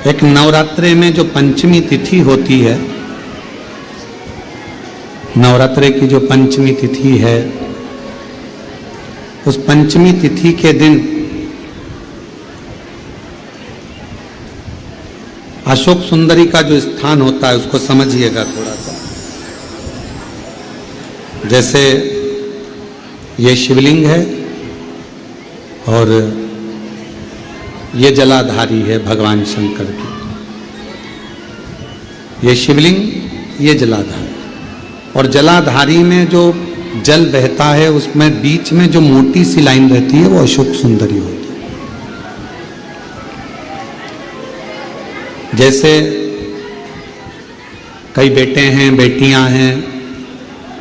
एक नवरात्रे में जो पंचमी तिथि होती है, नवरात्रे की जो पंचमी तिथि है, उस पंचमी तिथि के दिन अशोक सुंदरी का जो स्थान होता है उसको समझिएगा थोड़ा सा। जैसे ये शिवलिंग है और ये जलाधारी है भगवान शंकर की। ये शिवलिंग, ये जलाधारी, और जलाधारी में जो जल बहता है उसमें बीच में जो मोटी सी लाइन रहती है वो अशोक सुंदरी होती है। जैसे कई बेटे हैं, बेटियां हैं,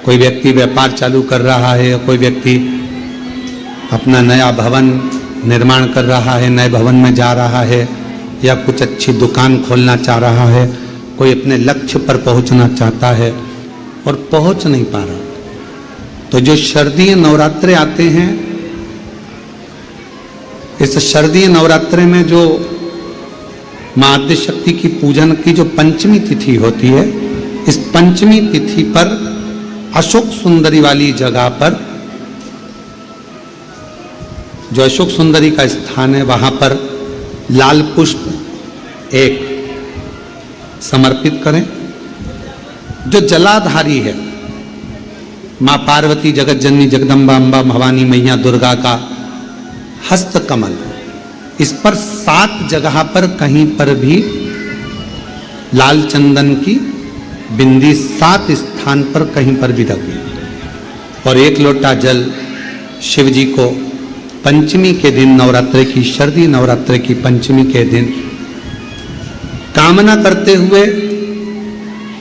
कोई व्यक्ति व्यापार चालू कर रहा है, कोई व्यक्ति अपना नया भवन निर्माण कर रहा है, नए भवन में जा रहा है, या कुछ अच्छी दुकान खोलना चाह रहा है, कोई अपने लक्ष्य पर पहुंचना चाहता है और पहुंच नहीं पा रहा, तो जो शारदीय नवरात्रे आते हैं, इस शारदीय नवरात्रे में जो मां आद्य शक्ति की पूजन की जो पंचमी तिथि होती है, इस पंचमी तिथि पर अशोक सुंदरी वाली जगह पर, जो अशोक सुंदरी का स्थान है, वहां पर लाल पुष्प एक समर्पित करें। जो जलाधारी है, मां पार्वती, जगत जननी, जगदम्बा, अम्बा, भवानी मैया दुर्गा का हस्त कमल, इस पर 7 जगह पर कहीं पर भी लाल चंदन की बिंदी 7 स्थान पर कहीं पर भी रखी, और 1 लोटा जल शिव जी को पंचमी के दिन, नवरात्रे की, शारदीय नवरात्रे की पंचमी के दिन कामना करते हुए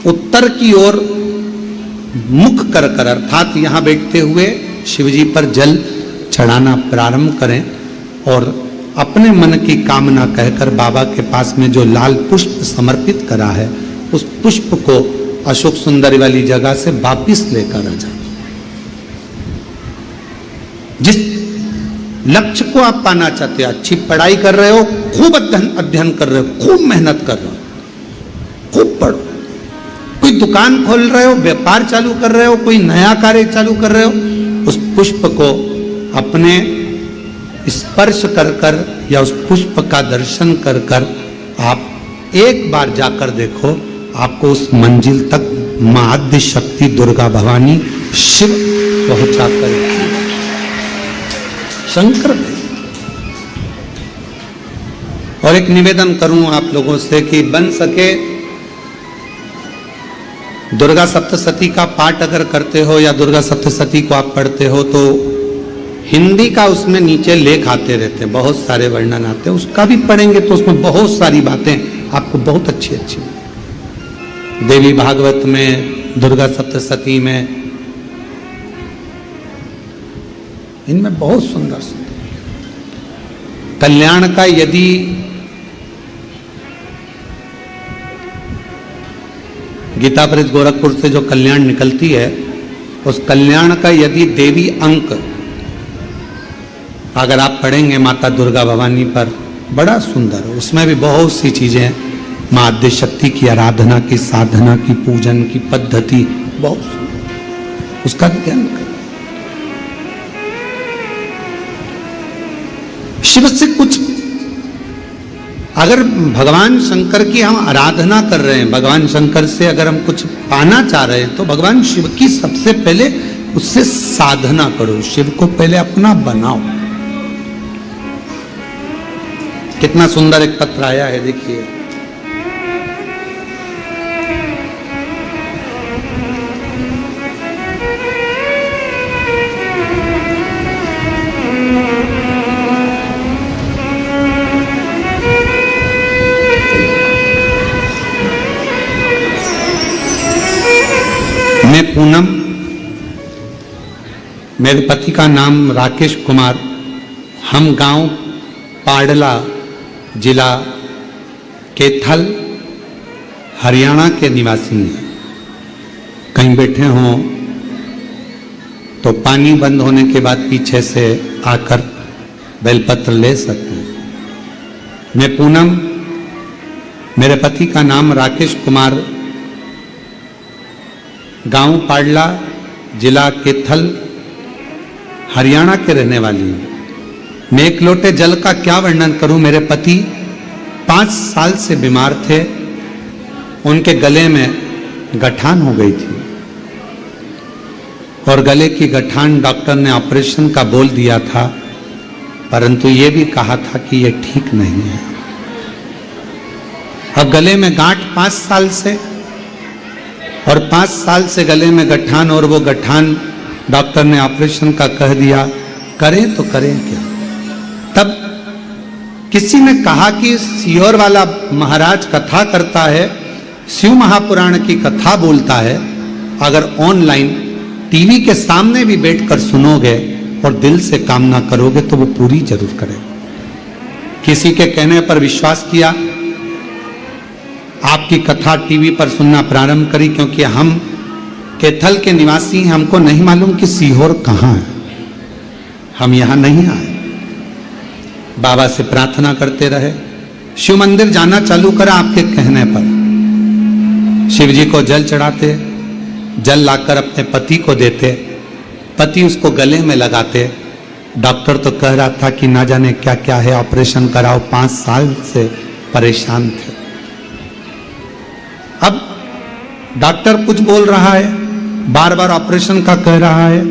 उत्तर की ओर मुख कर कर, अर्थात यहां बैठते हुए शिव जी पर जल चढ़ाना प्रारंभ करें और अपने मन की कामना कहकर बाबा के पास में जो लाल पुष्प समर्पित करा है उस पुष्प को अशोक सुंदरी वाली जगह से वापिस लेकर आ जाए। जिस लक्ष्य को आप पाना चाहते हो, अच्छी पढ़ाई कर रहे हो, खूब अध्ययन कर रहे हो, खूब मेहनत कर रहे हो, खूब पढ़ो, कोई दुकान खोल रहे हो, व्यापार चालू कर रहे हो, कोई नया कार्य चालू कर रहे हो, उस पुष्प को अपने स्पर्श कर कर या उस पुष्प का दर्शन कर कर आप एक बार जाकर देखो, आपको उस मंजिल तक मां आद्य शक्ति दुर्गा भवानी शिव पहुंचा कर शंकर। और एक निवेदन करूं आप लोगों से कि बन सके दुर्गा सप्तशती का पाठ अगर करते हो या दुर्गा सप्तशती को आप पढ़ते हो तो हिंदी का उसमें नीचे लेख आते रहते हैं, बहुत सारे वर्णन आते हैं, उसका भी पढ़ेंगे तो उसमें बहुत सारी बातें आपको बहुत अच्छी अच्छी, देवी भागवत में, दुर्गा सप्तशती में, इनमें बहुत सुंदर सुंदर कल्याण का, यदि गीता प्रेस गोरखपुर से जो कल्याण निकलती है, उस कल्याण का यदि देवी अंक अगर आप पढ़ेंगे माता दुर्गा भवानी पर, बड़ा सुंदर, उसमें भी बहुत सी चीजें हैं, मां आद्य शक्ति की आराधना की, साधना की, पूजन की पद्धति बहुत सुंदर, उसका ध्यान करें। शिव से कुछ, अगर भगवान शंकर की हम आराधना कर रहे हैं, भगवान शंकर से अगर हम कुछ पाना चाह रहे हैं, तो भगवान शिव की सबसे पहले उससे साधना करो, शिव को पहले अपना बनाओ। कितना सुंदर एक पत्र आया है, देखिए। मैं पूनम, मेरे पति का नाम राकेश कुमार, हम गांव पाडला, जिला कैथल, हरियाणा के निवासी हैं। कहीं बैठे हों तो पानी बंद होने के बाद पीछे से आकर बेलपत्र ले सकते हैं। मैं पूनम मेरे पति का नाम राकेश कुमार, गांव पाडला, जिला केथल, हरियाणा के रहने वाली हूं। मैं एक लोटे जल का क्या वर्णन करूं। मेरे पति 5 साल से बीमार थे, उनके गले में गठान हो गई थी और गले की गठान डॉक्टर ने ऑपरेशन का बोल दिया था, परंतु ये भी कहा था कि ये ठीक नहीं है। अब गले में गांठ 5 साल से, और 5 साल से गले में गठान, और वो गठान डॉक्टर ने ऑपरेशन का कह दिया, करें तो करें क्या। तब किसी ने कहा कि सीहोर वाला महाराज कथा करता है, शिव महापुराण की कथा बोलता है, अगर ऑनलाइन टीवी के सामने भी बैठकर सुनोगे और दिल से कामना करोगे तो वो पूरी जरूर करेगा। किसी के कहने पर विश्वास किया, आपकी कथा टीवी पर सुनना प्रारंभ करी, क्योंकि हम केथल के निवासी हैं, हमको नहीं मालूम कि सीहोर कहाँ है, हम यहां नहीं आए। बाबा से प्रार्थना करते रहे, शिव मंदिर जाना चालू करा आपके कहने पर। शिव जी को जल चढ़ाते, जल लाकर अपने पति को देते, पति उसको गले में लगाते। डॉक्टर तो कह रहा था कि ना जाने क्या क्या है, ऑपरेशन कराओ, 5 साल से परेशान थे। अब डॉक्टर कुछ बोल रहा है, बार बार ऑपरेशन का कह रहा है,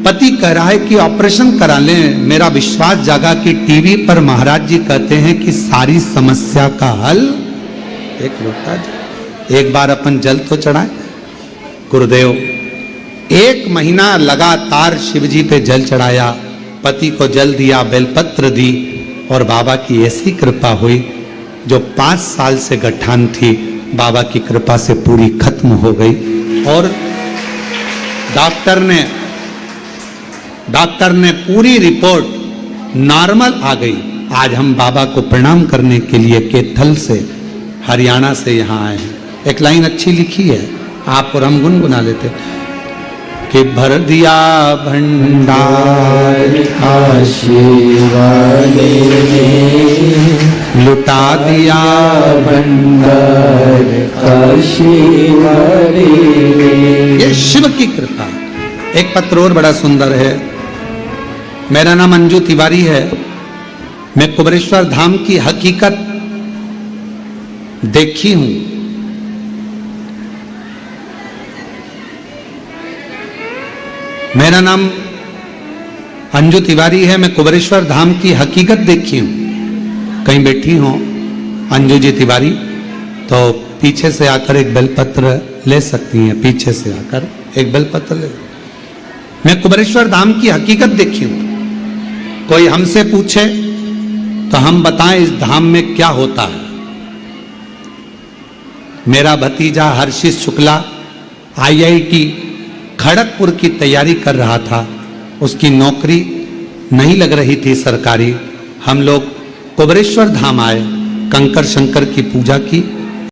पति कह रहा है कि ऑपरेशन करा लें। मेरा विश्वास जागा कि टीवी पर महाराज जी कहते हैं कि सारी समस्या का हल एक लोटा जल। एक बार अपन जल तो चढ़ाए। गुरुदेव 1 महीना लगातार शिव जी पे जल चढ़ाया, पति को जल दिया, बेलपत्र दी, और बाबा की ऐसी कृपा हुई, जो 5 साल से गठान थी बाबा की कृपा से पूरी खत्म हो गई। और डॉक्टर ने पूरी रिपोर्ट नॉर्मल आ गई। आज हम बाबा को प्रणाम करने के लिए केथल से, हरियाणा से यहाँ आए हैं। एक लाइन अच्छी लिखी है, आप और हम गुनगुना लेते कि भर दिया भंडार काशी वाले ने, लुटा दिया भंडार काशी वाले ने। ये शिव की कृपा। एक पत्र और बड़ा सुंदर है। मेरा नाम अंजू तिवारी है। मैं कुबरेश्वर धाम की हकीकत देखी हूं। मेरा नाम अंजू तिवारी है। मैं कुबरेश्वर धाम की हकीकत देखी हूं। कहीं बैठी हो अंजू जी तिवारी तो पीछे से आकर एक बेलपत्र ले सकती हैं। पीछे से आकर एक बेलपत्र ले। मैं कुबरेश्वर धाम की हकीकत देखी हूं। कोई हमसे पूछे तो हम बताएं इस धाम में क्या होता है। मेरा भतीजा हर्षित शुक्ला IIT खड़गपुर की तैयारी कर रहा था, उसकी नौकरी नहीं लग रही थी सरकारी। हम लोग कुबरेश्वर धाम आए, कंकर शंकर की पूजा की,